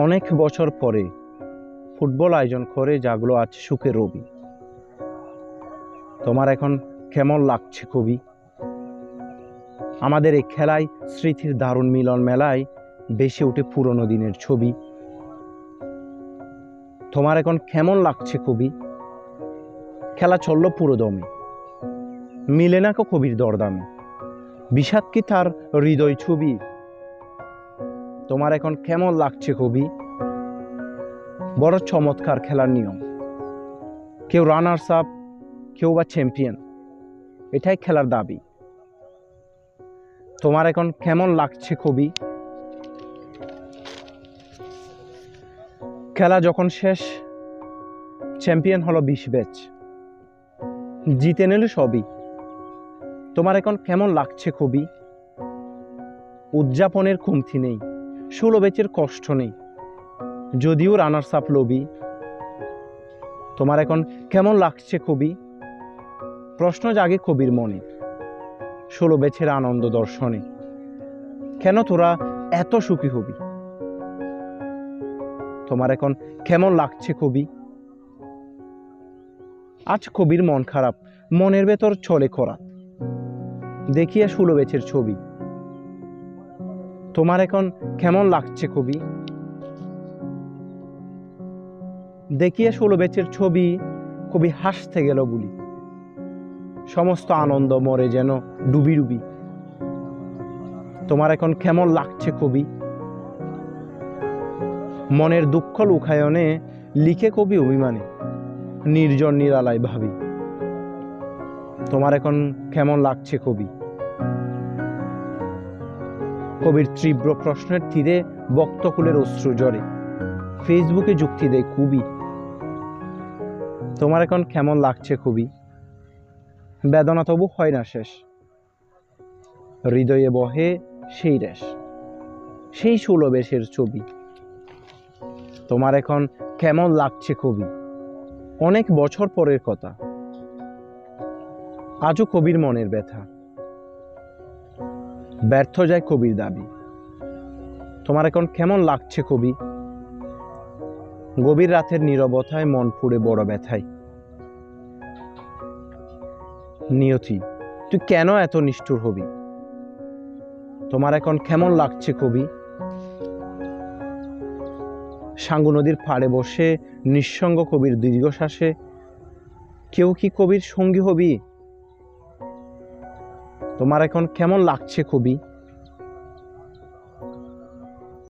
অনেক বছর পরে ফুটবল আয়োজন করে জাগলো আজ সুখের রবি। তোমার এখন কেমন লাগছে কবি? আমাদের এই খেলায় স্মৃতির দারুণ মিলন মেলায় বেশি উঠে পুরনো দিনের ছবি। তোমার এখন কেমন লাগছে কবি? খেলা চলল পুরো দমে, মিলে না কো কবির দরদামে, বিষাদ কি তার হৃদয় ছবি? তোমার এখন কেমন লাগছে কবি? বড় চমৎকার খেলার নিয়ম, কেউ রানার্স আপ, কেউ বা চ্যাম্পিয়ন, এটাই খেলার দাবি। তোমার এখন কেমন লাগছে কবি? খেলা যখন শেষ, চ্যাম্পিয়ন হলো 20 ব্যাচ, জিতে নিল সবই। তোমার এখন কেমন লাগছে কবি? উদযাপনের কমতি নেই, 16 ব্যাচের কষ্ট নেই, যদিও রানার্স আপ লবি। তোমার এখন কেমন লাগছে কবি? প্রশ্ন জাগে কবির মনে, 16 ব্যাচের আনন্দ দর্শনে, কেন তোরা এত সুখী হবি? তোমার এখন কেমন লাগছে কবি? আজ কবির মন খারাপ, মনের ভেতর চলে করা, দেখিয়া 16 ব্যাচের ছবি। তোমার এখন কেমন লাগছে কবি? দেখিয়া 16 ব্যাচের ছবি, কবি হাসতে গেল বলি, সমস্ত আনন্দ মরে যেন ডুবি ডুবি। তোমার এখন কেমন লাগছে কবি? মনের দুঃখ লুকায়নে লিখে কবি অভিমানে, নির্জন নিরালায় ভাবি। তোমার এখন কেমন লাগছে কবি? কবির তীব্র প্রশ্নের তীরে বক্তকুলের অশ্রু জরে, ফেসবুকে যুক্তি দেয় কবি। তোমার এখন কেমন লাগছে কবি? বেদনা তবু হয় না শেষ, হৃদয়ে বহে সেই রেশ, সেই 16 ব্যাচের ছবি। তোমার এখন কেমন লাগছে কবি? অনেক বছর পরের কথা, আজও কবির মনের ব্যথা, ব্যর্থ যায় কবির দাবি। তোমার এখন কেমন লাগছে কবি? গভীর রাতের নীরবতায় মন পুড়ে বড় ব্যথায়। নিয়তি, তুই কেন এত নিষ্ঠুর হবি? তোমার এখন কেমন লাগছে কবি? সাঙ্গু নদীর পাড়ে বসে নিঃসঙ্গ কবির দীর্ঘশ্বাসে, কেউ কি কবির সঙ্গী হবি? তোমার এখন কেমন লাগছে কবি?